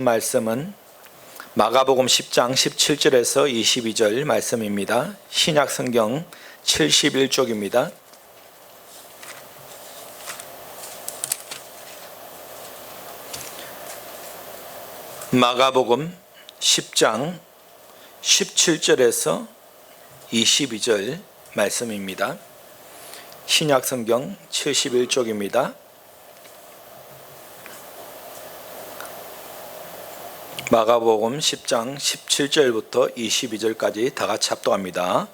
말씀은 마가복음 10장 17절에서 22절 말씀입니다. 신약성경 71쪽입니다. 마가복음 10장 17절에서 22절 말씀입니다. 신약성경 71쪽입니다. 마가복음 10장 17절부터 22절까지 다 같이 합독합니다.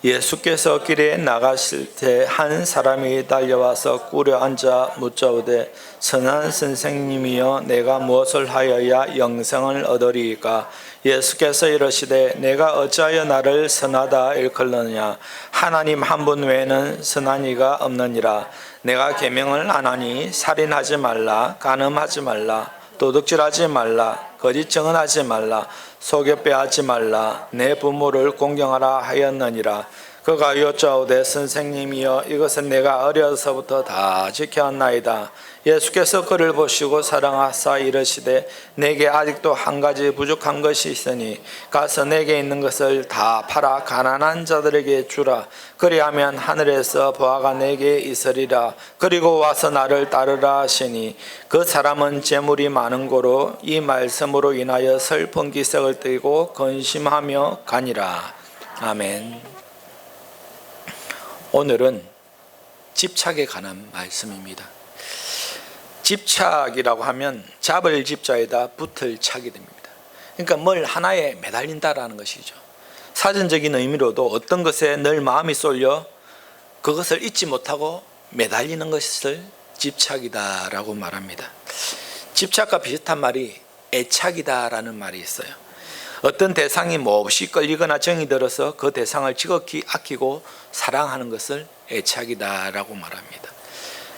예수께서 길에 나가실 때 한 사람이 달려와서 꿇어 앉아 묻자오되 선한 선생님이여 내가 무엇을 하여야 영생을 얻으리이까? 예수께서 이르시되 내가 어찌하여 나를 선하다 일컬느냐? 하나님 한 분 외에는 선한 이가 없느니라. 내가 계명을 안 하니 살인하지 말라, 간음하지 말라, 도둑질하지 말라, 거짓 증언하지 말라, 속여 빼앗지 말라, 내 부모를 공경하라 하였느니라. 그가 여짜오되 선생님이여 이것은 내가 어려서부터 다 지켜왔나이다. 예수께서 그를 보시고 사랑하사 이르시되 내게 아직도 한 가지 부족한 것이 있으니 가서 내게 있는 것을 다 팔아 가난한 자들에게 주라. 그리하면 하늘에서 보화가 내게 있으리라. 그리고 와서 나를 따르라 하시니 그 사람은 재물이 많은 고로 이 말씀으로 인하여 슬픈 기색을 띠고 근심하며 가니라. 아멘. 오늘은 집착에 관한 말씀입니다. 집착이라고 하면 잡을 집자에다 붙을 착이 됩니다. 그러니까 뭘 하나에 매달린다라는 것이죠. 사전적인 의미로도 어떤 것에 늘 마음이 쏠려 그것을 잊지 못하고 매달리는 것을 집착이다라고 말합니다. 집착과 비슷한 말이 애착이다라는 말이 있어요. 어떤 대상이 몹시 끌리거나 정이 들어서 그 대상을 지극히 아끼고 사랑하는 것을 애착이다라고 말합니다.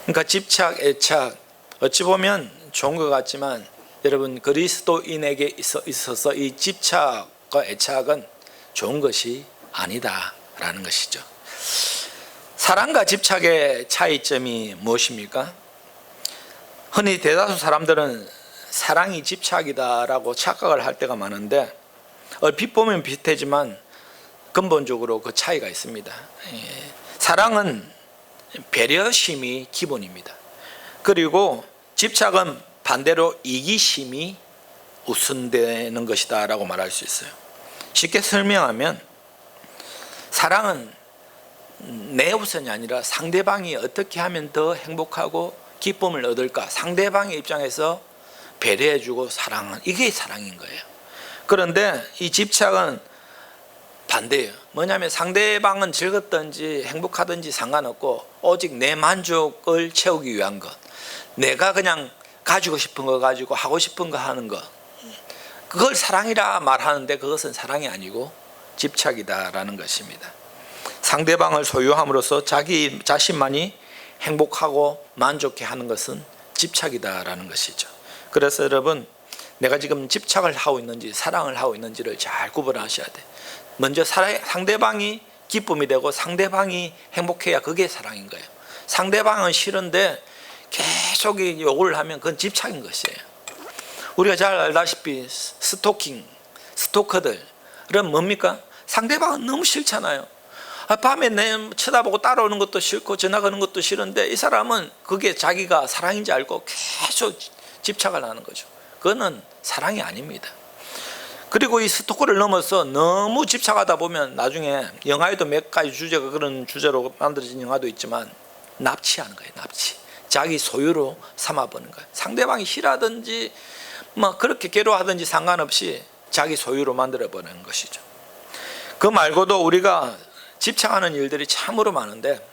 그러니까 집착, 애착 어찌 보면 좋은 것 같지만 여러분 그리스도인에게 있어서 이 집착과 애착은 좋은 것이 아니다라는 것이죠. 사랑과 집착의 차이점이 무엇입니까? 흔히 대다수 사람들은 사랑이 집착이다라고 착각을 할 때가 많은데 얼핏 보면 비슷하지만 근본적으로 그 차이가 있습니다. 사랑은 배려심이 기본입니다. 그리고 집착은 반대로 이기심이 우선되는 것이다 라고 말할 수 있어요. 쉽게 설명하면 사랑은 내 우선이 아니라 상대방이 어떻게 하면 더 행복하고 기쁨을 얻을까, 상대방의 입장에서 배려해주고 사랑하는, 이게 사랑인 거예요. 그런데 이 집착은 반대예요. 뭐냐면 상대방은 즐겁든지 행복하든지 상관없고 오직 내 만족을 채우기 위한 것, 내가 그냥 가지고 싶은 거 가지고 하고 싶은 거 하는 것, 그걸 사랑이라 말하는데 그것은 사랑이 아니고 집착이다라는 것입니다. 상대방을 소유함으로써 자기 자신만이 행복하고 만족해 하는 것은 집착이다라는 것이죠. 그래서 여러분, 내가 지금 집착을 하고 있는지 사랑을 하고 있는지를 잘 구분하셔야 돼. 먼저 상대방이 기쁨이 되고 상대방이 행복해야 그게 사랑인 거예요. 상대방은 싫은데 계속 욕을 하면 그건 집착인 것이에요. 우리가 잘 알다시피 스토커들은 뭡니까? 상대방은 너무 싫잖아요. 밤에 내 쳐다보고 따라오는 것도 싫고 전화 거는 것도 싫은데 이 사람은 그게 자기가 사랑인지 알고 계속 집착을 하는 거죠. 그거는 사랑이 아닙니다. 그리고 이 스토커를 넘어서 너무 집착하다 보면 나중에 영화에도 몇 가지 주제가 그런 주제로 만들어진 영화도 있지만 납치하는 거예요. 납치. 자기 소유로 삼아버는 거예요. 상대방이 싫어하든지 뭐 그렇게 괴로워하든지 상관없이 자기 소유로 만들어버리는 것이죠. 그 말고도 우리가 집착하는 일들이 참으로 많은데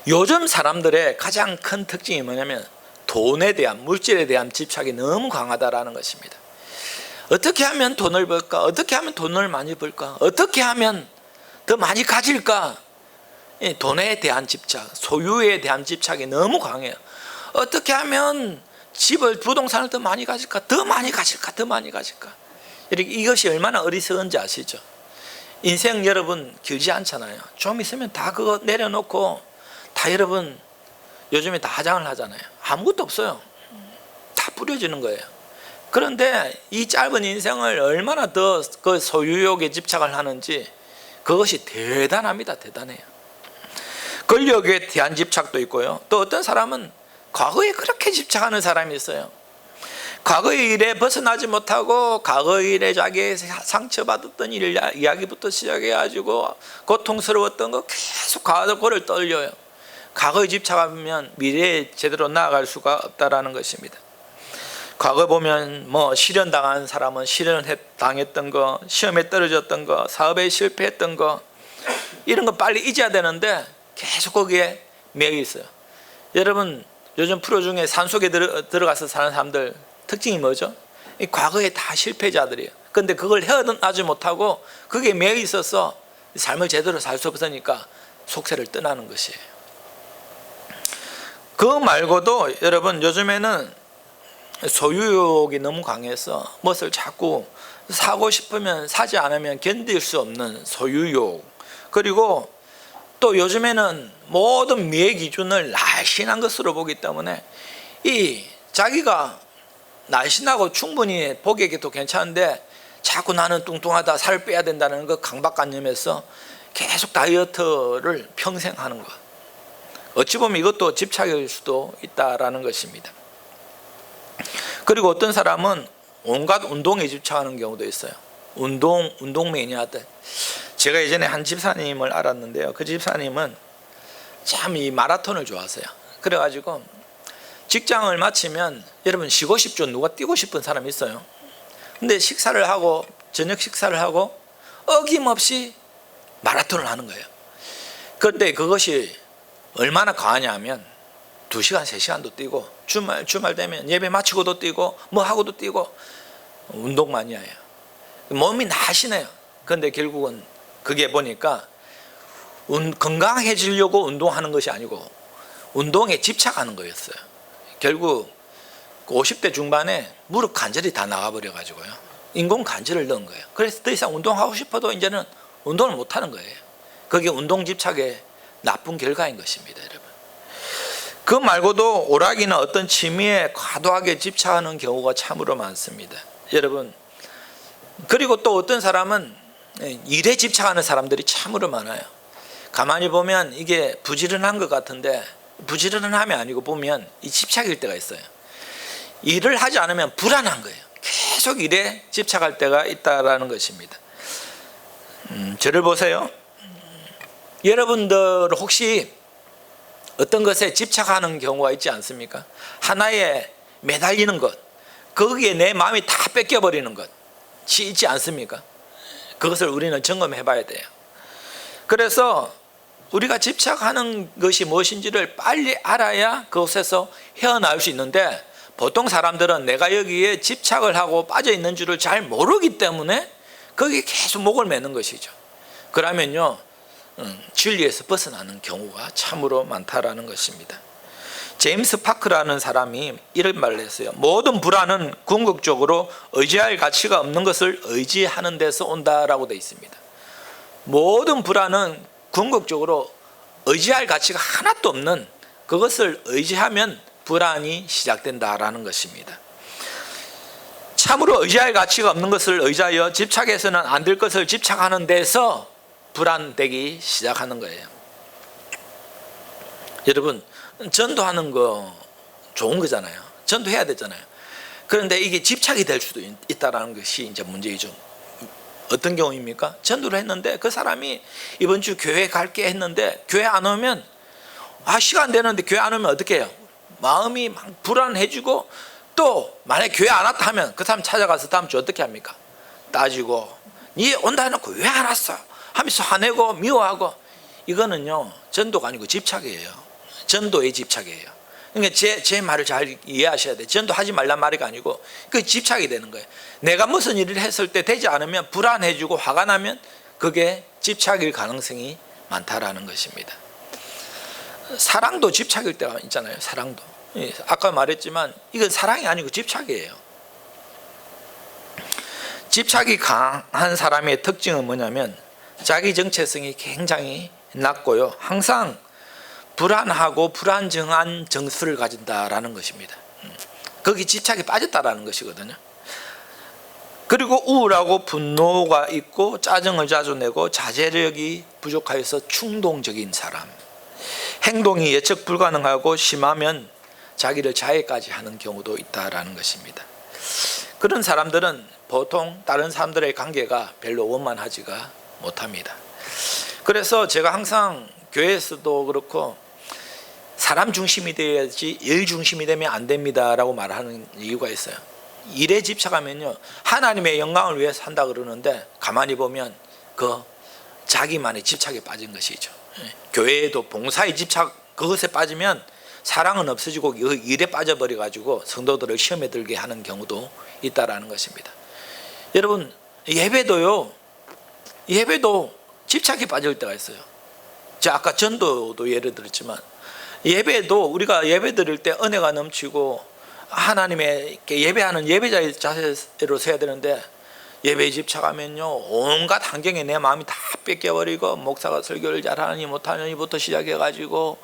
요즘 사람들의 가장 큰 특징이 뭐냐면 돈에 대한, 물질에 대한 집착이 너무 강하다라는 것입니다. 어떻게 하면 돈을 벌까? 어떻게 하면 돈을 많이 벌까? 어떻게 하면 더 많이 가질까? 돈에 대한 집착, 소유에 대한 집착이 너무 강해요. 어떻게 하면 집을, 부동산을 더 많이 가질까? 더 많이 가질까? 더 많이 가질까? 이것이 얼마나 어리석은지 아시죠? 인생 여러분 길지 않잖아요. 좀 있으면 다 그거 내려놓고 다 여러분 요즘에 다 화장을 하잖아요. 아무것도 없어요. 다 뿌려지는 거예요. 그런데 이 짧은 인생을 얼마나 더 그 소유욕에 집착을 하는지 그것이 대단합니다. 대단해요. 권력에 대한 집착도 있고요. 또 어떤 사람은 과거에 그렇게 집착하는 사람이 있어요. 과거의 일에 벗어나지 못하고 과거의 일에 자기의 상처받았던 일 이야기부터 시작해가지고 고통스러웠던 거 계속 과거를 떠올려요. 과거에 집착하면 미래에 제대로 나아갈 수가 없다라는 것입니다. 과거 보면 뭐 실현당한 사람은 실현당했던 거, 시험에 떨어졌던 거, 사업에 실패했던 거, 이런 거 빨리 잊어야 되는데 계속 거기에 매여 있어요. 여러분 요즘 프로 중에 산속에 들어가서 사는 사람들 특징이 뭐죠? 이 과거에 다 실패자들이에요. 그런데 그걸 헤어나지 못하고 그게 매여 있어서 삶을 제대로 살 수 없으니까 속세를 떠나는 것이에요. 그 말고도 여러분 요즘에는 소유욕이 너무 강해서 무엇을 자꾸 사고 싶으면 사지 않으면 견딜 수 없는 소유욕, 그리고 또 요즘에는 모든 미의 기준을 날씬한 것으로 보기 때문에 이 자기가 날씬하고 충분히 보기에도 괜찮은데 자꾸 나는 뚱뚱하다, 살을 빼야 된다는 그 강박관념에서 계속 다이어트를 평생 하는 것, 어찌 보면 이것도 집착일 수도 있다라는 것입니다. 그리고 어떤 사람은 온갖 운동에 집착하는 경우도 있어요. 운동 매니아들. 제가 예전에 한 집사님을 알았는데요. 그 집사님은 참 이 마라톤을 좋아하세요. 그래가지고 직장을 마치면 여러분 쉬고 싶죠. 누가 뛰고 싶은 사람이 있어요. 근데 식사를 하고 저녁 식사를 하고 어김없이 마라톤을 하는 거예요. 그런데 그것이 얼마나 과하냐 하면 2시간, 3시간도 뛰고 주말 되면 예배 마치고도 뛰고 뭐 하고도 뛰고 운동 마니아예요. 몸이 나시네요. 그런데 결국은 그게 보니까 건강해지려고 운동하는 것이 아니고 운동에 집착하는 거였어요. 결국 50대 중반에 무릎 관절이 다 나가버려가지고요. 인공 관절을 넣은 거예요. 그래서 더 이상 운동하고 싶어도 이제는 운동을 못하는 거예요. 그게 운동 집착의 나쁜 결과인 것입니다. 여러분. 그 말고도 오락이나 어떤 취미에 과도하게 집착하는 경우가 참으로 많습니다. 여러분, 그리고 또 어떤 사람은 일에 집착하는 사람들이 참으로 많아요. 가만히 보면 이게 부지런한 것 같은데 부지런한 함이 아니고 보면 이 집착일 때가 있어요. 일을 하지 않으면 불안한 거예요. 계속 일에 집착할 때가 있다라는 것입니다. 저를 보세요. 여러분들 혹시 어떤 것에 집착하는 경우가 있지 않습니까? 하나에 매달리는 것, 거기에 내 마음이 다 뺏겨버리는 것이 있지 않습니까? 그것을 우리는 점검해 봐야 돼요. 그래서 우리가 집착하는 것이 무엇인지를 빨리 알아야 그곳에서 헤어나올 수 있는데, 보통 사람들은 내가 여기에 집착을 하고 빠져 있는 줄을 잘 모르기 때문에 거기에 계속 목을 매는 것이죠. 그러면요 진리에서 벗어나는 경우가 참으로 많다라는 것입니다. 제임스 파크라는 사람이 이런 말을 했어요. 모든 불안은 궁극적으로 의지할 가치가 없는 것을 의지하는 데서 온다라고 되어 있습니다. 모든 불안은 궁극적으로 의지할 가치가 하나도 없는 그것을 의지하면 불안이 시작된다라는 것입니다. 참으로 의지할 가치가 없는 것을 의지하여 집착해서는 안 될 것을 집착하는 데서 불안되기 시작하는 거예요. 여러분, 전도하는 거 좋은 거잖아요. 전도해야 되잖아요. 그런데 이게 집착이 될 수도 있다는 것이 이제 문제이죠. 어떤 경우입니까? 전도를 했는데 그 사람이 이번 주 교회 갈게 했는데 교회 안 오면 시간 되는데 교회 안 오면 어떻게 해요? 마음이 막 불안해지고, 또 만약에 교회 안 왔다 하면 그 사람 찾아가서 다음 주 어떻게 합니까? 따지고 니 온다 해놓고 왜 안 왔어? 하면서 화내고 미워하고. 이거는요 전도가 아니고 집착이에요. 전도의 집착이에요. 그러니까 제 말을 잘 이해하셔야 돼요. 전도하지 말란 말이 아니고 그 집착이 되는 거예요. 내가 무슨 일을 했을 때 되지 않으면 불안해지고 화가 나면 그게 집착일 가능성이 많다라는 것입니다. 사랑도 집착일 때가 있잖아요. 사랑도. 아까 말했지만 이건 사랑이 아니고 집착이에요. 집착이 강한 사람의 특징은 뭐냐면 자기 정체성이 굉장히 낮고요, 항상 불안하고 불안정한 정서를 가진다라는 것입니다. 거기 집착에 빠졌다라는 것이거든요. 그리고 우울하고 분노가 있고 짜증을 자주 내고 자제력이 부족하여서 충동적인 사람, 행동이 예측 불가능하고 심하면 자기를 자해까지 하는 경우도 있다라는 것입니다. 그런 사람들은 보통 다른 사람들의 관계가 별로 원만하지가 못합니다. 그래서 제가 항상 교회에서도 그렇고 사람 중심이 되어야지 일 중심이 되면 안 됩니다 라고 말하는 이유가 있어요. 일에 집착하면요, 하나님의 영광을 위해서 한다 그러는데 가만히 보면 그 자기만의 집착에 빠진 것이죠. 교회에도 봉사의 집착, 그것에 빠지면 사랑은 없어지고 그 일에 빠져버려 가지고 성도들을 시험에 들게 하는 경우도 있다라는 것입니다. 여러분, 예배도 집착에 빠질 때가 있어요. 제가 아까 전도도 예를 들었지만, 예배도 우리가 예배 드릴 때 은혜가 넘치고 하나님의 예배하는 예배자의 자세로 서야 되는데, 예배에 집착하면요 온갖 환경에 내 마음이 다 뺏겨버리고, 목사가 설교를 잘하느니 못하느니부터 시작해가지고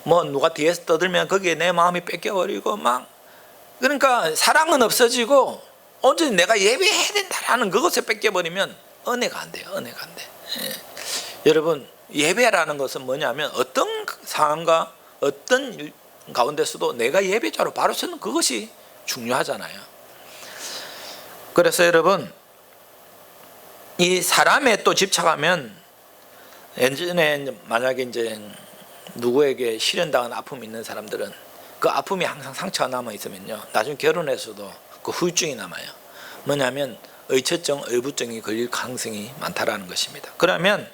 뭐 누가 뒤에서 떠들면 거기에 내 마음이 뺏겨버리고 막, 그러니까 사랑은 없어지고 온전히 내가 예배해야 된다라는 그것에 뺏겨버리면 은혜가 안 돼요. 은혜가 안 돼. 여러분, 예배라는 것은 뭐냐면 어떤 상황과 어떤 일 가운데서도 내가 예배자로 바로 서는 그것이 중요하잖아요. 그래서 여러분, 이 사람에 또 집착하면, 예전에 만약에 이제 누구에게 실현당한 아픔이 있는 사람들은 그 아픔이 항상 상처가 남아 있으면요, 나중에 결혼해서도 그 후유증이 남아요. 뭐냐면 의처증, 의부증이 걸릴 가능성이 많다라는 것입니다. 그러면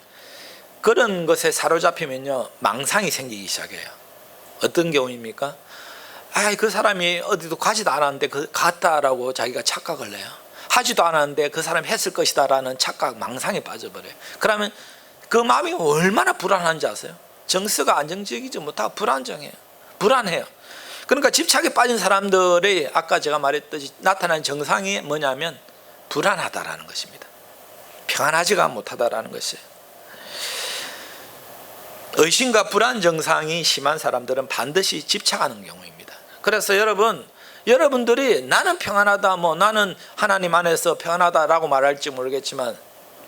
그런 것에 사로잡히면요 망상이 생기기 시작해요. 어떤 경우입니까? 그 사람이 어디도 가지도 않았는데 갔다라고 자기가 착각을 해요. 하지도 않았는데 그 사람이 했을 것이다라는 착각, 망상에 빠져버려요. 그러면 그 마음이 얼마나 불안한지 아세요? 정서가 안정적이지 못하고 불안해요. 그러니까 집착에 빠진 사람들의 아까 제가 말했듯이 나타나는 증상이 뭐냐면 불안하다라는 것입니다. 평안하지가 못하다라는 것이에요. 의심과 불안 증상이 심한 사람들은 반드시 집착하는 경우입니다. 그래서 여러분들이 나는 평안하다, 나는 하나님 안에서 평안하다라고 말할지 모르겠지만,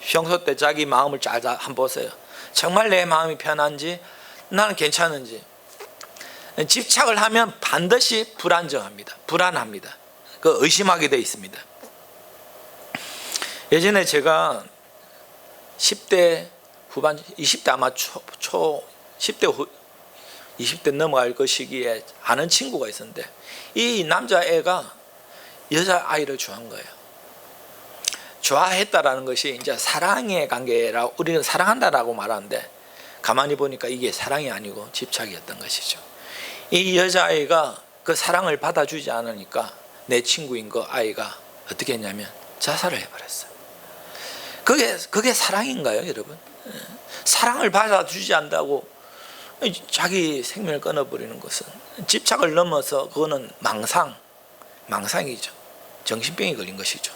평소 때 자기 마음을 잘 한번 보세요. 정말 내 마음이 편한지, 나는 괜찮은지. 집착을 하면 반드시 불안합니다. 그 의심하게 되어 있습니다. 예전에 제가 10대 후반, 20대 아마 20대 넘어갈 그 시기에 아는 친구가 있었는데, 이 남자애가 여자아이를 좋아한 거예요. 좋아했다라는 것이 이제 사랑의 관계라고, 우리는 사랑한다라고 말하는데 가만히 보니까 이게 사랑이 아니고 집착이었던 것이죠. 이 여자아이가 그 사랑을 받아주지 않으니까 내 친구인 그 아이가 어떻게 했냐면 자살을 해버렸어요. 그게 사랑인가요, 여러분? 사랑을 받아주지 않는다고 자기 생명을 끊어버리는 것은 집착을 넘어서 그거는 망상이죠. 정신병이 걸린 것이죠.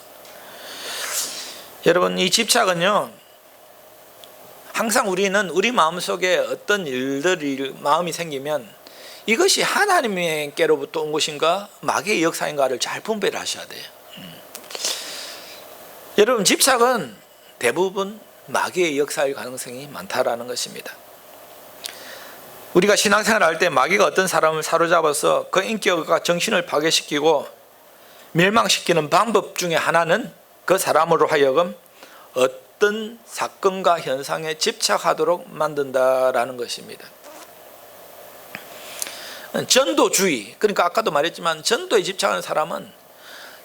여러분, 이 집착은요 항상 우리는 우리 마음속에 어떤 일들이 마음이 생기면 이것이 하나님께로부터 온 것인가 마귀의 역사인가를 잘 분별을 하셔야 돼요. 여러분, 집착은 대부분 마귀의 역사일 가능성이 많다라는 것입니다. 우리가 신앙생활을 할 때 마귀가 어떤 사람을 사로잡아서 그 인격과 정신을 파괴시키고 멸망시키는 방법 중에 하나는 그 사람으로 하여금 어떤 사건과 현상에 집착하도록 만든다라는 것입니다. 전도주의, 그러니까 아까도 말했지만 전도에 집착하는 사람은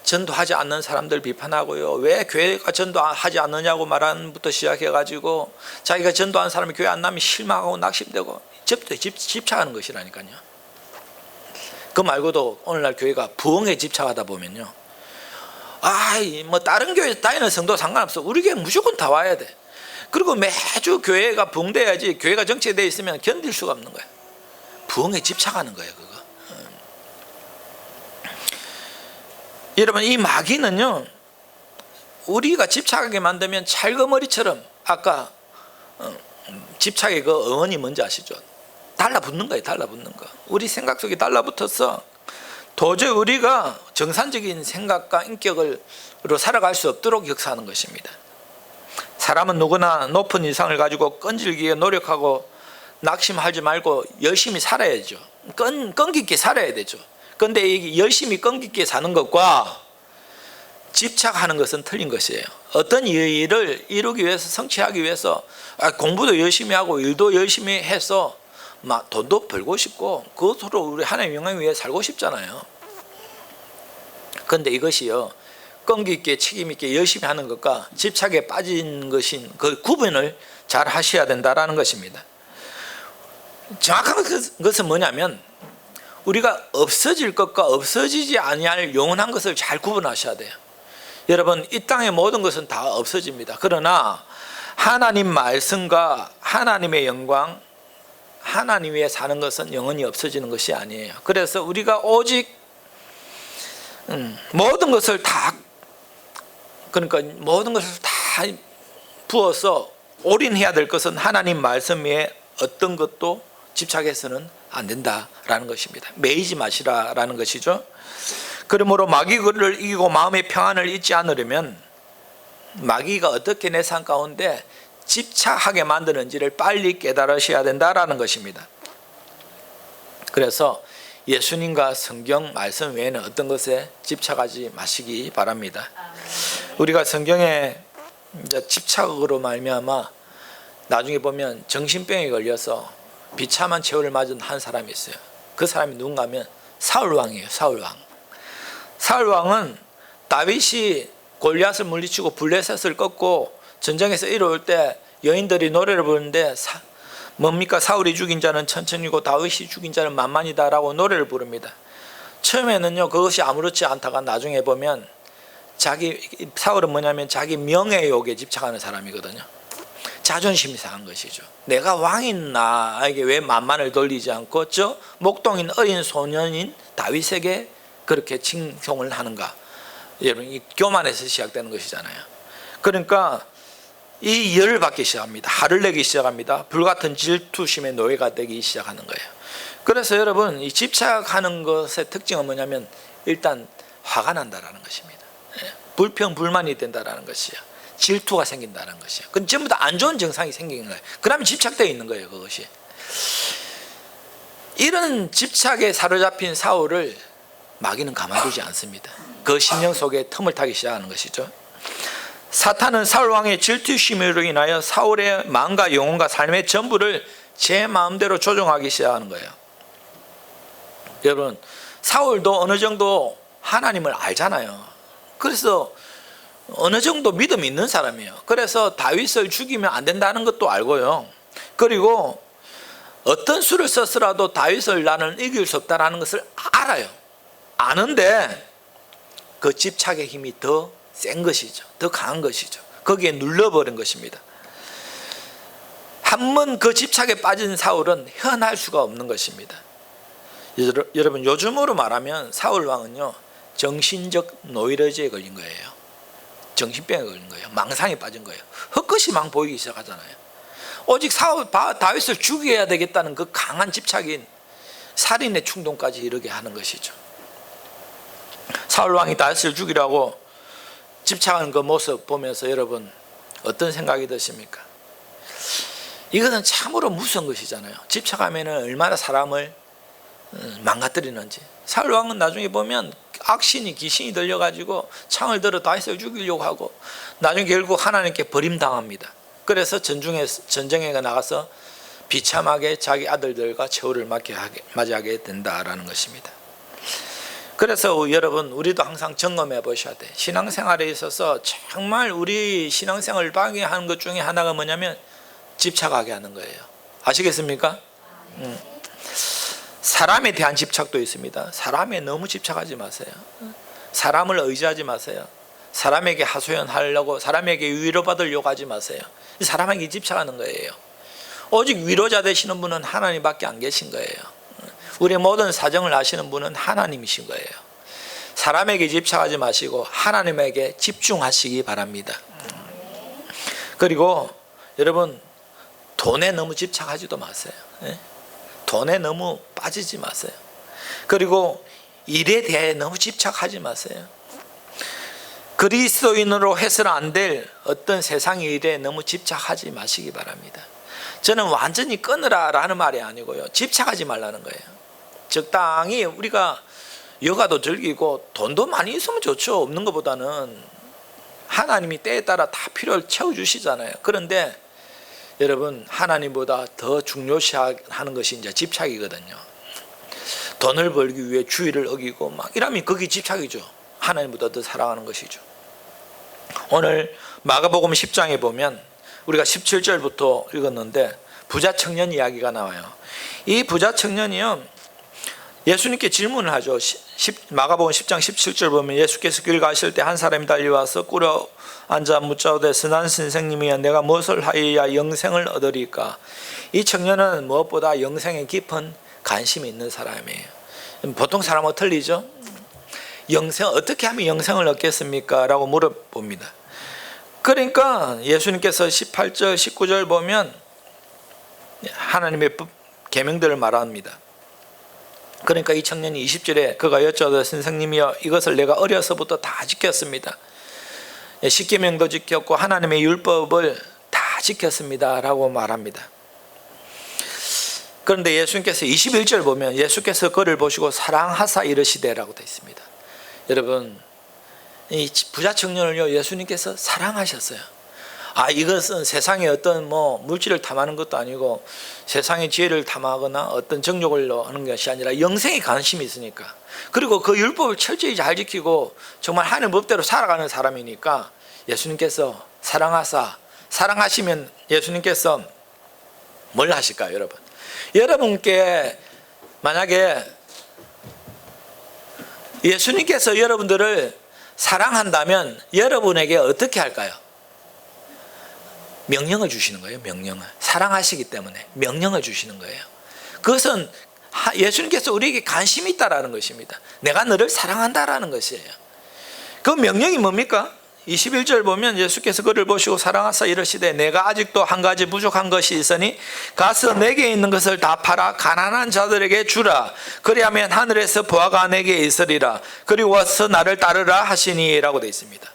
전도하지 않는 사람들 비판하고요, 왜 교회가 전도하지 않느냐고 말하는 부터 시작해가지고 자기가 전도한 사람이 교회 안 나면 실망하고 낙심되고 집착하는 것이라니까요. 그 말고도 오늘날 교회가 부흥에 집착하다 보면요, 다른 교회 다니는 성도 상관없어, 우리 교회 무조건 다 와야 돼. 그리고 매주 교회가 부흥돼야지, 교회가 정체되어 있으면 견딜 수가 없는 거예요. 부흥에 집착하는 거예요, 그거. 여러분, 이 마귀는요 우리가 집착하게 만들면 찰거머리처럼, 아까 집착의 그 어원이 뭔지 아시죠? 달라붙는 거예요. 달라붙는 거. 우리 생각 속에 달라붙어서 도저히 우리가 정상적인 생각과 인격으로 살아갈 수 없도록 역사하는 것입니다. 사람은 누구나 높은 이상을 가지고 끈질기게 노력하고 낙심하지 말고 열심히 살아야죠. 끈기 있게 살아야 되죠. 그런데 이 열심히 끈기 있게 사는 것과 집착하는 것은 틀린 것이에요. 어떤 일을 이루기 위해서, 성취하기 위해서 공부도 열심히 하고 일도 열심히 해서 막 돈도 벌고 싶고 그것으로 우리 하나님의 영광 위해 살고 싶잖아요. 그런데 이것이요, 끈기 있게 책임 있게 열심히 하는 것과 집착에 빠진 것인 그 구분을 잘 하셔야 된다라는 것입니다. 정확한 것은 뭐냐면 우리가 없어질 것과 없어지지 아니할 영원한 것을 잘 구분하셔야 돼요. 여러분, 이 땅의 모든 것은 다 없어집니다. 그러나 하나님 말씀과 하나님의 영광, 하나님 위에 사는 것은 영원히 없어지는 것이 아니에요. 그래서 우리가 오직 모든 것을 다, 그러니까 모든 것을 다 부어서 올인해야 될 것은 하나님 말씀 위에 어떤 것도 집착해서는 안 된다라는 것입니다. 매이지 마시라라는 것이죠. 그러므로 마귀를 이기고 마음의 평안을 잊지 않으려면 마귀가 어떻게 내 삶 가운데 집착하게 만드는지를 빨리 깨달으셔야 된다라는 것입니다. 그래서 예수님과 성경 말씀 외에는 어떤 것에 집착하지 마시기 바랍니다. 우리가 성경에 집착으로 말미암아 나중에 보면 정신병에 걸려서 비참한 최후를 맞은 한 사람이 있어요. 그 사람이 누군가 하면 사울왕이에요. 사울왕은 다윗이 골리앗을 물리치고 블레셋을 꺾고 전쟁에서 이루어올 때 여인들이 노래를 부르는데 뭡니까? 사울이 죽인 자는 천천히고 다윗이 죽인 자는 만만이다 라고 노래를 부릅니다. 처음에는요 그것이 아무렇지 않다가 나중에 보면 사울은 뭐냐면 자기 명예욕에 집착하는 사람이거든요. 자존심이 상한 것이죠. 내가 왕인 나에게 왜 만만을 돌리지 않고 저 목동인 어린 소년인 다윗에게 그렇게 칭송을 하는가. 여러분, 이 교만에서 시작되는 것이잖아요. 그러니까 이 열을 받기 시작합니다. 화를 내기 시작합니다. 불같은 질투심의 노예가 되기 시작하는 거예요. 그래서 여러분, 이 집착하는 것의 특징은 뭐냐면 일단 화가 난다라는 것입니다. 불평 불만이 된다라는 것이요, 질투가 생긴다는 것이요. 그건 전부 다 안 좋은 증상이 생기는 거예요. 그러면 집착되어 있는 거예요. 그것이. 이런 집착에 사로잡힌 사울을 마귀는 가만두지 않습니다. 그 심령 속에 틈을 타기 시작하는 것이죠. 사탄은 사울 왕의 질투심으로 인하여 사울의 마음과 영혼과 삶의 전부를 제 마음대로 조종하기 시작하는 거예요. 여러분, 사울도 어느 정도 하나님을 알잖아요. 그래서 어느 정도 믿음이 있는 사람이에요. 그래서 다윗을 죽이면 안 된다는 것도 알고요. 그리고 어떤 수를 썼으라도 다윗을 나는 이길 수 없다는 것을 알아요. 아는데 그 집착의 힘이 더 센 것이죠. 더 강한 것이죠. 거기에 눌러버린 것입니다. 한 번 그 집착에 빠진 사울은 헤어날 수가 없는 것입니다. 여러분, 요즘으로 말하면 사울 왕은요 정신적 노이로제에 걸린 거예요. 정신병에 걸린 거예요. 망상에 빠진 거예요. 헛것이 막 보이기 시작하잖아요. 오직 다윗을 죽여야 되겠다는 그 강한 집착인 살인의 충동까지 이르게 하는 것이죠. 사울 왕이 다윗을 죽이라고 집착하는 그 모습 보면서 여러분 어떤 생각이 드십니까? 이것은 참으로 무서운 것이잖아요. 집착하면 얼마나 사람을 망가뜨리는지. 사울 왕은 나중에 보면 악신이 귀신이 들려가지고 창을 들어 다윗을 죽이려고 하고 나중에 결국 하나님께 버림당합니다. 그래서 전쟁에 나가서 비참하게 자기 아들들과 최후를 맞이하게 된다라는 것입니다. 그래서 여러분, 우리도 항상 점검해 보셔야 돼. 신앙생활에 있어서 정말 우리 신앙생활을 방해하는 것 중에 하나가 뭐냐면 집착하게 하는 거예요. 아시겠습니까? 사람에 대한 집착도 있습니다. 사람에 너무 집착하지 마세요. 사람을 의지하지 마세요. 사람에게 하소연하려고, 사람에게 위로받으려고 하지 마세요. 사람에게 집착하는 거예요. 오직 위로자 되시는 분은 하나님밖에 안 계신 거예요. 우리의 모든 사정을 아시는 분은 하나님이신 거예요. 사람에게 집착하지 마시고 하나님에게 집중하시기 바랍니다. 그리고 여러분, 돈에 너무 집착하지도 마세요. 돈에 너무 빠지지 마세요. 그리고 일에 대해 너무 집착하지 마세요. 그리스도인으로 해서는 안 될 어떤 세상의 일에 너무 집착하지 마시기 바랍니다. 저는 완전히 끊으라 라는 말이 아니고요, 집착하지 말라는 거예요. 적당히 우리가 여가도 즐기고 돈도 많이 있으면 좋죠. 없는 것보다는. 하나님이 때에 따라 다 필요를 채워주시잖아요. 그런데 여러분, 하나님보다 더 중요시하는 것이 이제 집착이거든요. 돈을 벌기 위해 주의를 어기고 막 이러면 그게 집착이죠. 하나님보다 더 사랑하는 것이죠. 오늘 마가복음 10장에 보면 우리가 17절부터 읽었는데 부자 청년 이야기가 나와요. 이 부자 청년이요, 예수님께 질문을 하죠. 마가복음 10장 17절 보면 예수께서 길 가실 때 한 사람이 달려와서 꿇어 앉아 묻자오되 선한 선생님이여 내가 무엇을 하여야 영생을 얻으리까? 이 청년은 무엇보다 영생에 깊은 관심이 있는 사람이에요. 보통 사람은 틀리죠. 어떻게 하면 영생을 얻겠습니까? 라고 물어봅니다. 그러니까 예수님께서 18절 19절 보면 하나님의 계명들을 말합니다. 그러니까 이 청년이 20절에 그가 여쭤도 선생님이여 이것을 내가 어려서부터 다 지켰습니다. 십계명도 지켰고 하나님의 율법을 다 지켰습니다 라고 말합니다. 그런데 예수님께서 21절 보면 예수께서 그를 보시고 사랑하사 이르시되라고 되어 있습니다. 여러분, 이 부자 청년을요 예수님께서 사랑하셨어요. 이것은 세상의 어떤 물질을 탐하는 것도 아니고 세상의 지혜를 탐하거나 어떤 정욕을 하는 것이 아니라 영생에 관심이 있으니까, 그리고 그 율법을 철저히 잘 지키고 정말 하나님 법대로 살아가는 사람이니까 예수님께서 사랑하시면 예수님께서 뭘 하실까요? 여러분, 여러분께 만약에 예수님께서 여러분들을 사랑한다면 여러분에게 어떻게 할까요? 명령을 주시는 거예요. 명령을. 사랑하시기 때문에 명령을 주시는 거예요. 그것은 예수님께서 우리에게 관심이 있다라는 것입니다. 내가 너를 사랑한다라는 것이에요. 그 명령이 뭡니까? 21절 보면 예수께서 그를 보시고 사랑하사 이르시되 내가 아직도 한 가지 부족한 것이 있으니 가서 내게 있는 것을 다 팔아 가난한 자들에게 주라. 그리하면 하늘에서 보화가 내게 있으리라. 그리고 와서 나를 따르라 하시니 라고 되어 있습니다.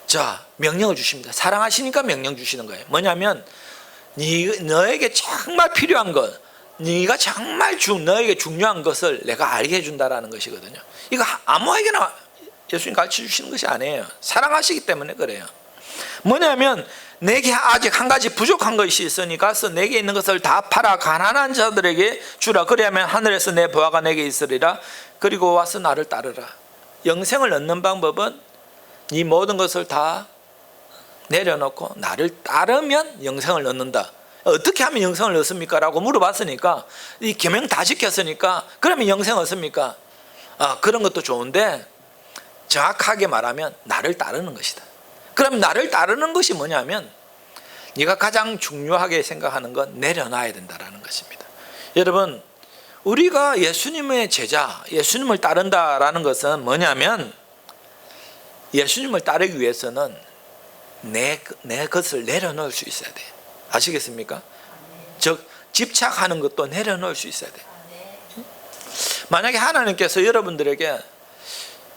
자, 명령을 주십니다. 사랑하시니까 명령 주시는 거예요. 뭐냐면 너에게 정말 필요한 것, 네가 정말 너에게 중요한 것을 내가 알게 해준다라는 것이거든요. 이거 아무에게나 예수님 가르쳐 주시는 것이 아니에요. 사랑하시기 때문에 그래요. 뭐냐면 내게 아직 한 가지 부족한 것이 있으니 가서 내게 있는 것을 다 팔아 가난한 자들에게 주라. 그리하면 하늘에서 내 보화가 내게 있으리라. 그리고 와서 나를 따르라. 영생을 얻는 방법은 이 모든 것을 다 내려놓고 나를 따르면 영생을 얻는다. 어떻게 하면 영생을 얻습니까? 라고 물어봤으니까 이 계명 다 지켰으니까 그러면 영생 얻습니까? 그런 것도 좋은데 정확하게 말하면 나를 따르는 것이다. 그럼 나를 따르는 것이 뭐냐면 네가 가장 중요하게 생각하는 건 내려놔야 된다는 것입니다. 여러분, 우리가 예수님의 제자, 예수님을 따른다라는 것은 뭐냐면 예수님을 따르기 위해서는 내 것을 내려놓을 수 있어야 돼. 아시겠습니까? 즉 집착하는 것도 내려놓을 수 있어야 돼. 만약에 하나님께서 여러분들에게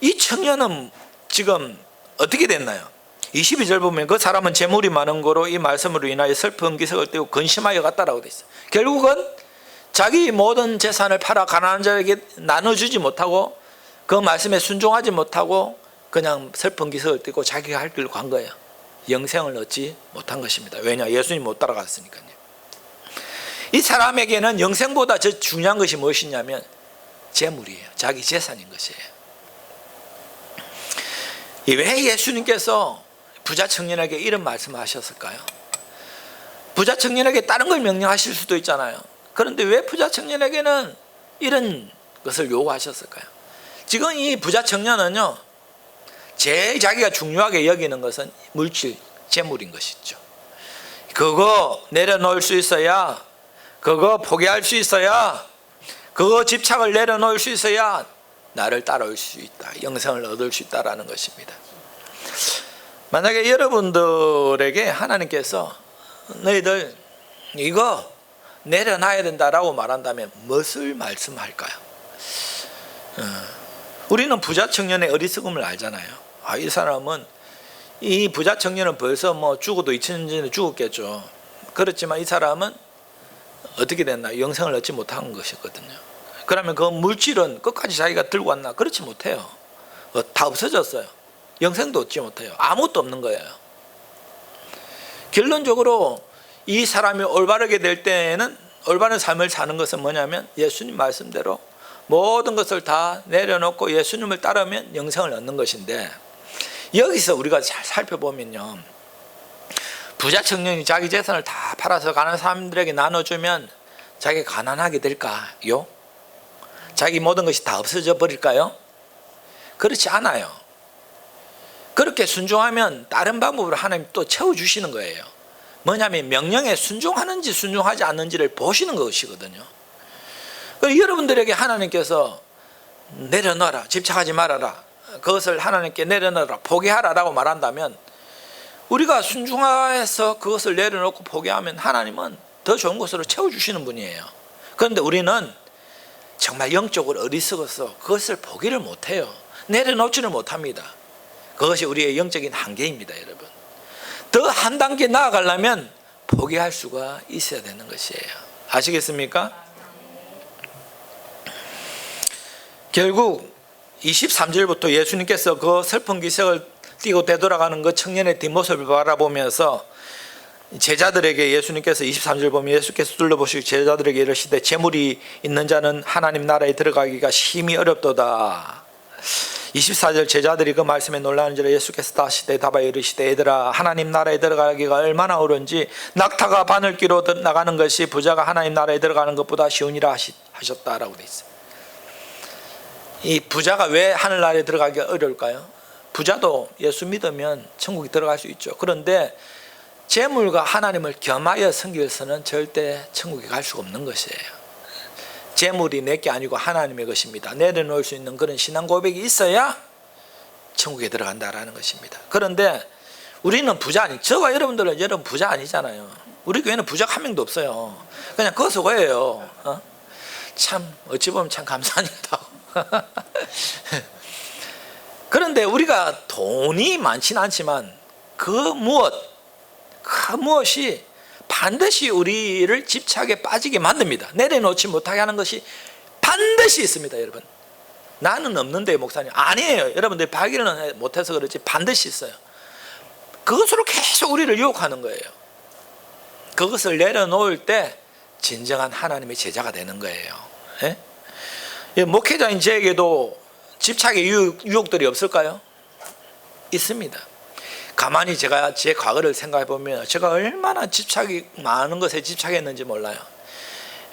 이 청년은 지금 어떻게 됐나요? 22절 보면 그 사람은 재물이 많은 거로 이 말씀으로 인하여 슬픈 기색을 띠고 근심하여 갔다라고 돼 있어요. 결국은 자기 모든 재산을 팔아 가난한 자에게 나눠주지 못하고 그 말씀에 순종하지 못하고 그냥 슬픈 기색을 띠고 자기가 할 길로 간 거예요. 영생을 얻지 못한 것입니다. 왜냐? 예수님 못 따라갔으니까요. 이 사람에게는 영생보다 더 중요한 것이 무엇이냐면 재물이에요. 자기 재산인 것이에요. 왜 예수님께서 부자 청년에게 이런 말씀을 하셨을까요? 부자 청년에게 다른 걸 명령하실 수도 있잖아요. 그런데 왜 부자 청년에게는 이런 것을 요구하셨을까요? 지금 이 부자 청년은요, 제일 자기가 중요하게 여기는 것은 물질, 재물인 것이죠. 그거 내려놓을 수 있어야, 그거 포기할 수 있어야, 그거 집착을 내려놓을 수 있어야 나를 따라올 수 있다, 영생을 얻을 수 있다라는 것입니다. 만약에 여러분들에게 하나님께서 너희들 이거 내려놔야 된다라고 말한다면 무엇을 말씀할까요? 우리는 부자 청년의 어리석음을 알잖아요. 이 사람은, 이 부자 청년은 벌써 뭐 죽어도 2000년 전에 죽었겠죠. 그렇지만 이 사람은 어떻게 됐나? 영생을 얻지 못한 것이거든요. 그러면 그 물질은 끝까지 자기가 들고 왔나? 그렇지 못해요. 다 없어졌어요. 영생도 얻지 못해요. 아무것도 없는 거예요. 결론적으로 이 사람이 올바르게 될 때에는, 올바른 삶을 사는 것은 뭐냐면 예수님 말씀대로 모든 것을 다 내려놓고 예수님을 따르면 영생을 얻는 것인데, 여기서 우리가 잘 살펴보면요, 부자 청년이 자기 재산을 다 팔아서 가난한 사람들에게 나눠주면 자기가 가난하게 될까요? 자기 모든 것이 다 없어져 버릴까요? 그렇지 않아요. 그렇게 순종하면 다른 방법으로 하나님 또 채워주시는 거예요. 뭐냐면 명령에 순종하는지 순종하지 않는지를 보시는 것이거든요. 여러분들에게 하나님께서 내려놔라, 집착하지 말아라, 그것을 하나님께 내려놔라, 포기하라라고 말한다면, 우리가 순종해서 그것을 내려놓고 포기하면 하나님은 더 좋은 것으로 채워주시는 분이에요. 그런데 우리는 정말 영적으로 어리석어서 그것을 포기를 못해요. 내려놓지를 못합니다. 그것이 우리의 영적인 한계입니다, 여러분. 더 한 단계 나아가려면 포기할 수가 있어야 되는 것이에요. 아시겠습니까? 결국 23절부터 예수님께서 그 슬픈 기색을 띠고 되돌아가는 그 청년의 뒷모습을 바라보면서 제자들에게, 예수님께서 23절 보면 예수께서 둘러보시고 제자들에게 이르시되 재물이 있는 자는 하나님 나라에 들어가기가 심히 어렵도다. 24절 제자들이 그 말씀에 놀라는지라 예수께서 다시 대답하여 이르시되 얘들아, 하나님 나라에 들어가기가 얼마나 어려운지 낙타가 바늘귀로 나가는 것이 부자가 하나님 나라에 들어가는 것보다 쉬우니라 하셨다라고 되어 있어요. 이 부자가 왜 하늘나라에 들어가기가 어려울까요? 부자도 예수 믿으면 천국에 들어갈 수 있죠. 그런데 재물과 하나님을 겸하여 섬기서는 절대 천국에 갈 수가 없는 것이에요. 재물이 내게 아니고 하나님의 것입니다. 내려놓을 수 있는 그런 신앙 고백이 있어야 천국에 들어간다라는 것입니다. 그런데 우리는 부자 아니, 저와 여러분들은 여러분 부자 아니잖아요. 우리 교회는 부자가 한 명도 없어요. 그냥 거소거예요. 참 어찌 보면 참 감사한 일이다. 그런데 우리가 돈이 많지는 않지만 그 무엇이 반드시 우리를 집착에 빠지게 만듭니다. 내려놓지 못하게 하는 것이 반드시 있습니다, 여러분. 나는 없는데 목사님, 아니에요. 여러분들이 발견을 못해서 그렇지 반드시 있어요. 그것으로 계속 우리를 유혹하는 거예요. 그것을 내려놓을 때 진정한 하나님의 제자가 되는 거예요. 예? 목회자인 저에게도 집착의 유혹들이 없을까요? 있습니다. 가만히 제가 제 과거를 생각해 보면 제가 얼마나 집착이 많은 것에 집착했는지 몰라요.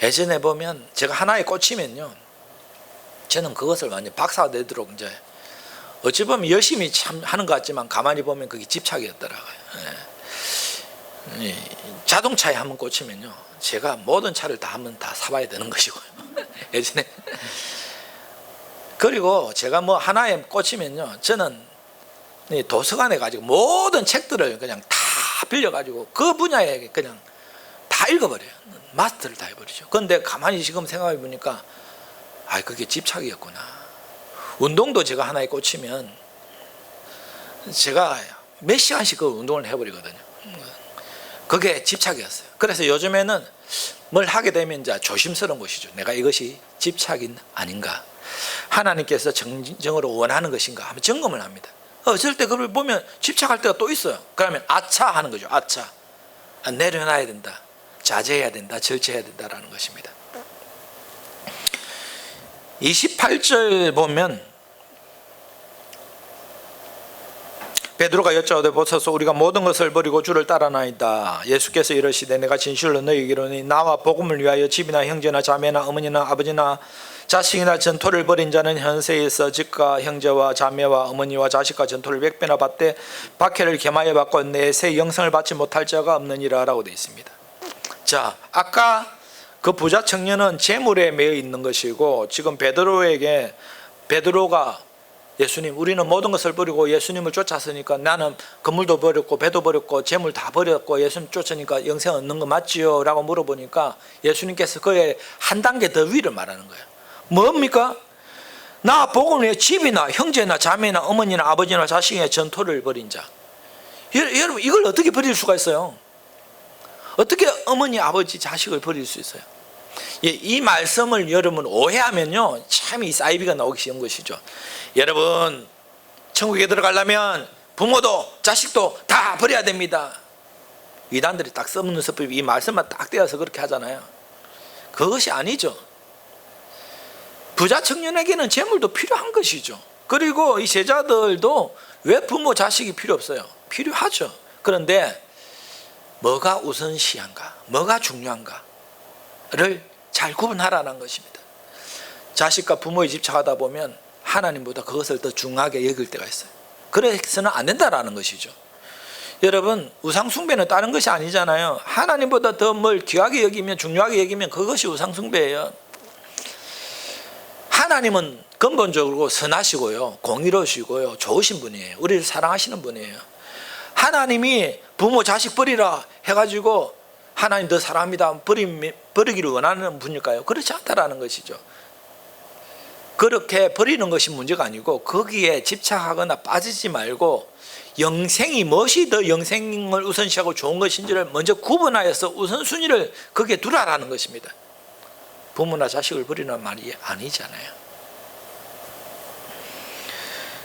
예전에 보면 제가 하나에 꽂히면요, 저는 그것을 완전 박사가 되도록 이제 어찌 보면 열심히 참 하는 것 같지만 가만히 보면 그게 집착이었더라고요. 자동차에 한번 꽂히면요, 제가 모든 차를 다 한번 다 사봐야 되는 것이고요. 예전에. 그리고 제가 뭐 하나에 꽂히면요, 저는 도서관에 가지고 모든 책들을 그냥 다 빌려가지고 그 분야에 그냥 다 읽어버려요. 마스터를 다 해버리죠. 그런데 가만히 지금 생각해 보니까 그게 집착이었구나. 운동도 제가 하나에 꽂히면 제가 몇 시간씩 그 운동을 해버리거든요. 그게 집착이었어요. 그래서 요즘에는 뭘 하게 되면 이제 조심스러운 것이죠. 내가 이것이 집착인 아닌가, 하나님께서 정정으로 원하는 것인가 하면 점검을 합니다. 어쩔 때 그걸 보면 집착할 때가 또 있어요. 그러면 아차 하는 거죠. 아차, 내려놔야 된다, 자제해야 된다, 절제해야 된다라는 것입니다. 28절 보면 베드로가 여짜오되 보소서 우리가 모든 것을 버리고 주를 따라나이다. 예수께서 이르시되 내가 진실로 너희에게 이르노니 나와 복음을 위하여 집이나 형제나 자매나 어머니나 아버지나 자식이나 전토를 벌인 자는 현세에서 집과 형제와 자매와 어머니와 자식과 전토를 100배나 받되 박해를 겸하여 받고 내세 영생을 받지 못할 자가 없느니라 라고 되어 있습니다. 자, 아까 그 부자 청년은 재물에 매여 있는 것이고, 지금 베드로가 예수님, 우리는 모든 것을 버리고 예수님을 쫓았으니까 나는 건물도 버렸고 배도 버렸고 재물 다 버렸고 예수님 쫓으니까 영생 얻는 거 맞지요? 라고 물어보니까 예수님께서 그의 한 단계 더 위를 말하는 거예요. 뭡니까? 나 보고 왜 집이나 형제나 자매나 어머니나 아버지나 자식의 전토를 벌인 자. 여러분 이걸 어떻게 버릴 수가 있어요? 어떻게 어머니 아버지 자식을 버릴 수 있어요? 이 말씀을 여러분 오해하면요 참 이 사이비가 나오기 쉬운 것이죠. 여러분 천국에 들어가려면 부모도 자식도 다 버려야 됩니다. 이단들이 딱 써먹는 서법이 이 말씀만 딱 떼어서 그렇게 하잖아요. 그것이 아니죠. 부자 청년에게는 재물도 필요한 것이죠. 그리고 이 제자들도 왜 부모 자식이 필요 없어요? 필요하죠. 그런데 뭐가 우선시한가, 뭐가 중요한가를 잘 구분하라는 것입니다. 자식과 부모에 집착하다 보면 하나님보다 그것을 더 중하게 여길 때가 있어요. 그래서는 안 된다라는 것이죠. 여러분 우상숭배는 다른 것이 아니잖아요. 하나님보다 더 뭘 귀하게 여기면, 중요하게 여기면 그것이 우상숭배예요. 하나님은 근본적으로 선하시고요, 공의로우시고요, 좋으신 분이에요. 우리를 사랑하시는 분이에요. 하나님이 부모 자식 버리라 해가지고 하나님 더 사랑합니다 버리기를 원하는 분일까요? 그렇지 않다라는 것이죠. 그렇게 버리는 것이 문제가 아니고 거기에 집착하거나 빠지지 말고 영생이 무엇이 더 영생을 우선시하고 좋은 것인지를 먼저 구분하여서 우선순위를 거기에 두라라는 것입니다. 부모나 자식을 버리는 말이 아니잖아요.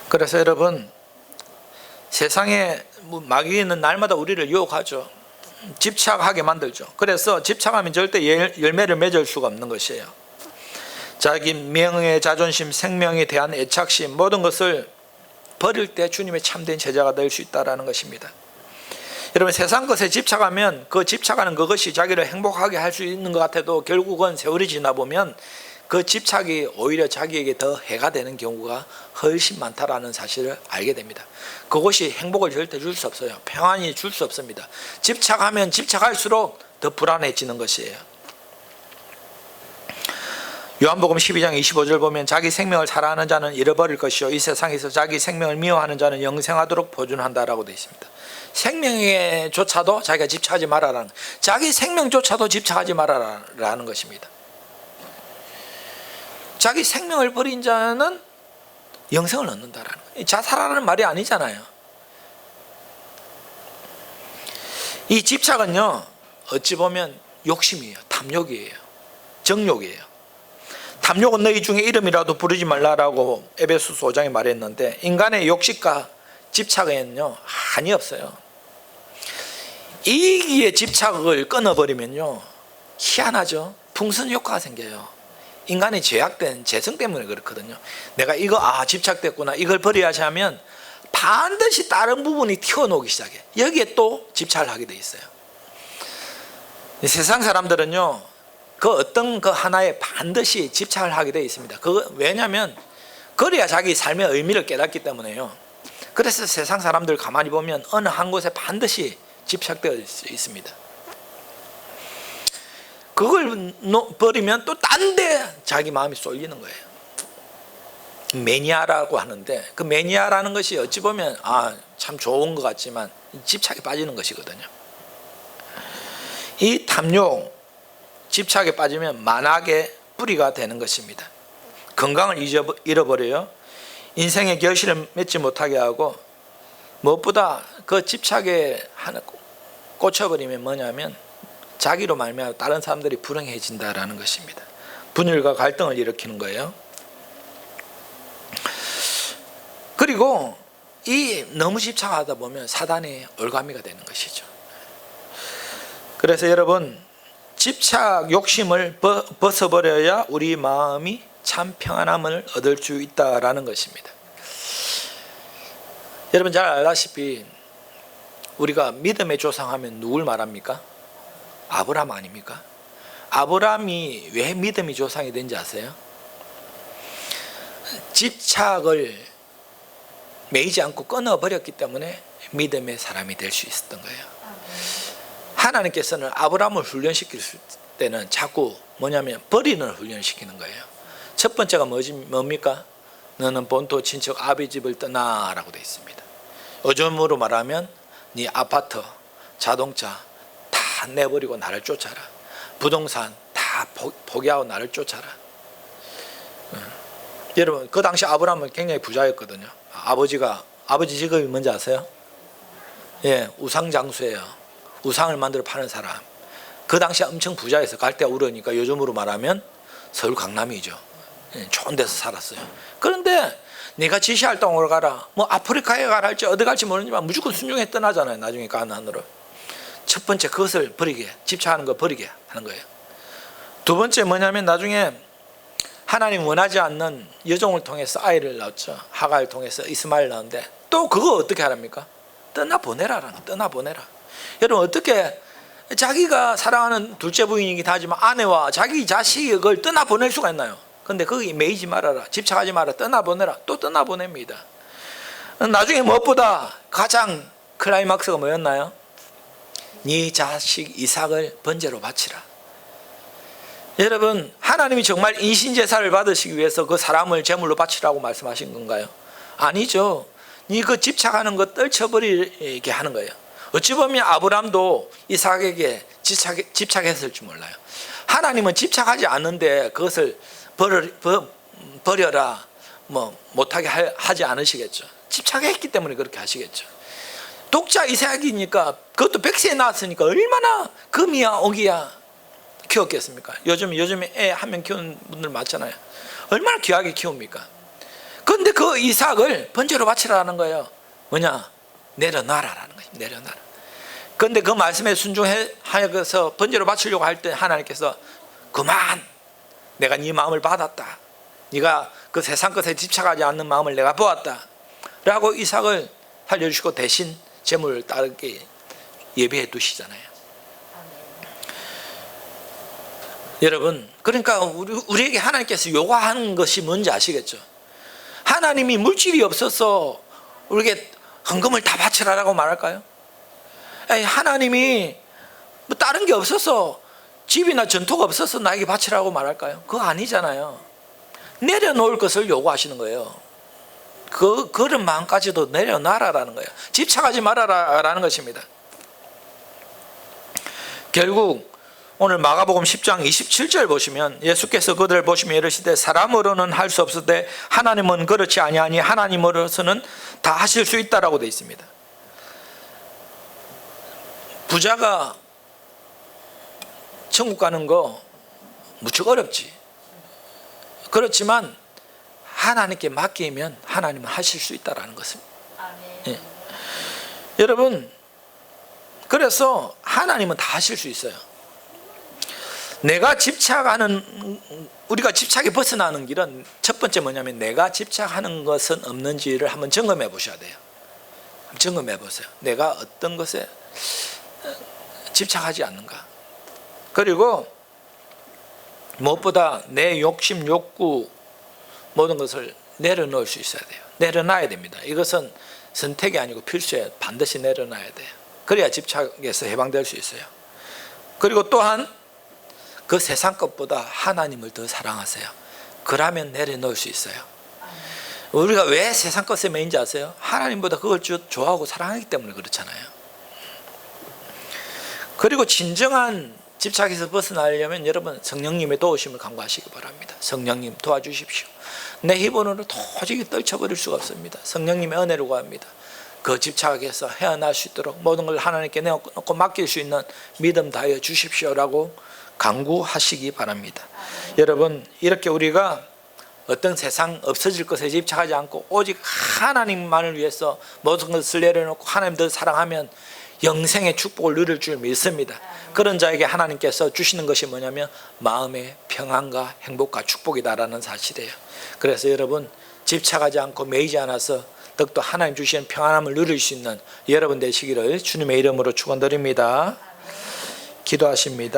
그래서 여러분 세상에 마귀는 날마다 우리를 유혹하죠. 집착하게 만들죠. 그래서 집착하면 절대 열매를 맺을 수가 없는 것이에요. 자기 명예, 자존심, 생명에 대한 애착심 모든 것을 버릴 때 주님의 참된 제자가 될 수 있다는 것입니다. 여러분 세상 것에 집착하면 그 집착하는 그것이 자기를 행복하게 할 수 있는 것 같아도 결국은 세월이 지나 보면 그 집착이 오히려 자기에게 더 해가 되는 경우가 훨씬 많다라는 사실을 알게 됩니다. 그것이 행복을 절대 줄 수 없어요. 평안이 줄 수 없습니다. 집착하면 집착할수록 더 불안해지는 것이에요. 요한복음 12장 25절 보면 자기 생명을 사랑하는 자는 잃어버릴 것이요 이 세상에서 자기 생명을 미워하는 자는 영생하도록 보존한다라고 되어 있습니다. 생명에조차도 자기가 집착하지 말아라는, 자기 생명조차도 집착하지 말아라는 것입니다. 자기 생명을 버린 자는 영생을 얻는다라는 거예요. 자살하라는 말이 아니잖아요. 이 집착은요 어찌 보면 욕심이에요. 탐욕이에요. 정욕이에요. 탐욕은 너희 중에 이름이라도 부르지 말라라고 에베소서 5장에 말했는데 인간의 욕심과 집착에는요 한이 없어요. 이기에 집착을 끊어버리면요 희한하죠. 풍선 효과가 생겨요. 인간이 죄악된 재성 때문에 그렇거든요. 내가 이거 집착됐구나 이걸 버려야지 하면 반드시 다른 부분이 튀어나오기 시작해. 여기에 또 집착을 하게 돼 있어요. 세상 사람들은요 그 어떤 그 하나에 반드시 집착을 하게 되어 있습니다. 왜냐하면 그래야 자기 삶의 의미를 깨닫기 때문에요. 그래서 세상 사람들 가만히 보면 어느 한 곳에 반드시 집착되어 있습니다. 그걸 버리면 또 딴 데 자기 마음이 쏠리는 거예요. 매니아라고 하는데 그 매니아라는 것이 어찌 보면 참 좋은 것 같지만 집착에 빠지는 것이거든요. 이 탐욕 집착에 빠지면 만악의 뿌리가 되는 것입니다. 건강을 잃어버려요. 인생의 결실을 맺지 못하게 하고 무엇보다 그 집착에 하나 꽂혀버리면 뭐냐면 자기로 말미암아 다른 사람들이 불행해진다라는 것입니다. 분열과 갈등을 일으키는 거예요. 그리고 너무 집착하다 보면 사단의 올가미가 되는 것이죠. 그래서 여러분 집착 욕심을 벗어버려야 우리 마음이 참 평안함을 얻을 수 있다라는 것입니다. 여러분 잘 알다시피 우리가 믿음의 조상하면 누굴 말합니까? 아브라함 아닙니까? 아브라함이 왜 믿음의 조상이 된지 아세요? 집착을 매이지 않고 끊어버렸기 때문에 믿음의 사람이 될 수 있었던 거예요. 하나님께서는 아브라함을 훈련시킬 때는 자꾸 뭐냐면 버리는 훈련을 시키는 거예요. 첫 번째가 뭡니까? 너는 본토 친척 아비 집을 떠나라고 되어 있습니다. 요즘으로 말하면 네 아파트, 자동차 다 내버리고 나를 쫓아라. 부동산 다 포기하고 나를 쫓아라. 여러분 그 당시 아브라함은 굉장히 부자였거든요. 아버지 직업이 뭔지 아세요? 예, 우상 장수예요. 우상을 만들어 파는 사람. 그 당시 엄청 부자였어요. 갈대아 우르니까 요즘으로 말하면 서울 강남이죠. 예, 좋은 데서 살았어요. 그런데 내가 지시할 땅으로 가라, 뭐 아프리카에 가라 할지 어디 갈지 모르지만 무조건 순종해 떠나잖아요. 나중에 가나안으로. 첫 번째 그것을 버리게, 집착하는 거 버리게 하는 거예요. 두 번째 뭐냐면 나중에 하나님 원하지 않는 여종을 통해서 아이를 낳았죠. 하가를 통해서 이스마엘 낳았는데 또 그거 어떻게 하랍니까? 떠나보내라라는 거. 떠나보내라. 여러분 어떻게 자기가 사랑하는 둘째 부인이긴 하지만 아내와 자기 자식을 떠나보낼 수가 있나요? 근데 거기 매이지 말아라, 집착하지 마라, 떠나보내라. 또 떠나보냅니다. 나중에 무엇보다 가장 클라이막스가 뭐였나요? 네 자식 이삭을 번제로 바치라. 여러분 하나님이 정말 인신제사를 받으시기 위해서 그 사람을 제물로 바치라고 말씀하신 건가요? 아니죠. 네 그 집착하는 거 떨쳐버리게 하는 거예요. 어찌 보면 아브람도 이삭에게 집착했을 줄 몰라요. 하나님은 집착하지 않는데 그것을 버려라 뭐 못하게 하지 않으시겠죠. 집착했기 때문에 그렇게 하시겠죠. 독자 이삭이니까 그것도 백세에 낳았으니까 얼마나 금이야 옥이야 키웠겠습니까? 요즘에 애 한 명 키우는 분들 많잖아요. 얼마나 귀하게 키웁니까? 그런데 그 이삭을 번제로 바치라는 거예요. 뭐냐? 내려놔라라는 거예요. 내려놔라. 그런데 그 말씀에 순종하여서 번제로 바치려고 할 때 하나님께서 그만, 내가 네 마음을 받았다, 네가 그 세상 것에 집착하지 않는 마음을 내가 보았다 라고 이삭을 살려주시고 대신 제물을 따르게 예비해 두시잖아요. 여러분 그러니까 우리에게 하나님께서 요구하는 것이 뭔지 아시겠죠? 하나님이 물질이 없어서 우리에게 헌금을 다 바치라라고 말할까요? 하나님이 뭐 다른 게 없어서 집이나 전토가 없어서 나에게 바치라고 말할까요? 그거 아니잖아요. 내려놓을 것을 요구하시는 거예요. 그런 마음까지도 내려놔라라는 거예요. 집착하지 말아라라는 것입니다. 결국 오늘 마가복음 10장 27절 보시면 예수께서 그들을 보시며 이르시되 사람으로는 할 수 없으되 하나님은 그렇지 아니하니 하나님으로서는 다 하실 수 있다라고 되어 있습니다. 부자가 천국 가는 거 무척 어렵지. 그렇지만 하나님께 맡기면 하나님은 하실 수 있다라는 것입니다. 예. 여러분 그래서 하나님은 다 하실 수 있어요. 내가 집착하는, 우리가 집착이 벗어나는 길은 첫 번째 뭐냐면 내가 집착하는 것은 없는지를 한번 점검해 보셔야 돼요. 점검해 보세요. 내가 어떤 것에 집착하지 않는가. 그리고 무엇보다 내 욕심, 욕구 모든 것을 내려놓을 수 있어야 돼요. 내려놔야 됩니다. 이것은 선택이 아니고 필수예요. 반드시 내려놔야 돼요. 그래야 집착에서 해방될 수 있어요. 그리고 또한 그 세상 것보다 하나님을 더 사랑하세요. 그러면 내려놓을 수 있어요. 우리가 왜 세상 것에 매인지 아세요? 하나님보다 그걸 좋아하고 사랑하기 때문에 그렇잖아요. 그리고 진정한 집착에서 벗어나려면 여러분 성령님의 도우심을 간구하시기 바랍니다. 성령님 도와주십시오. 내 힘으로는 도저히 떨쳐버릴 수가 없습니다. 성령님의 은혜를 구합니다. 그 집착에서 헤어날 수 있도록 모든 걸 하나님께 내어놓고 맡길 수 있는 믿음 다하여 주십시오라고 간구하시기 바랍니다. 여러분 이렇게 우리가 어떤 세상 없어질 것에 집착하지 않고 오직 하나님만을 위해서 모든 것을 내려놓고 하나님 더 사랑하면 영생의 축복을 누릴 줄 믿습니다. 그런 자에게 하나님께서 주시는 것이 뭐냐면 마음의 평안과 행복과 축복이다라는 사실이에요. 그래서 여러분 집착하지 않고 매이지 않아서 더욱더 하나님 주시는 평안함을 누릴 수 있는 여러분 되시기를 주님의 이름으로 축원드립니다. 기도하십니다.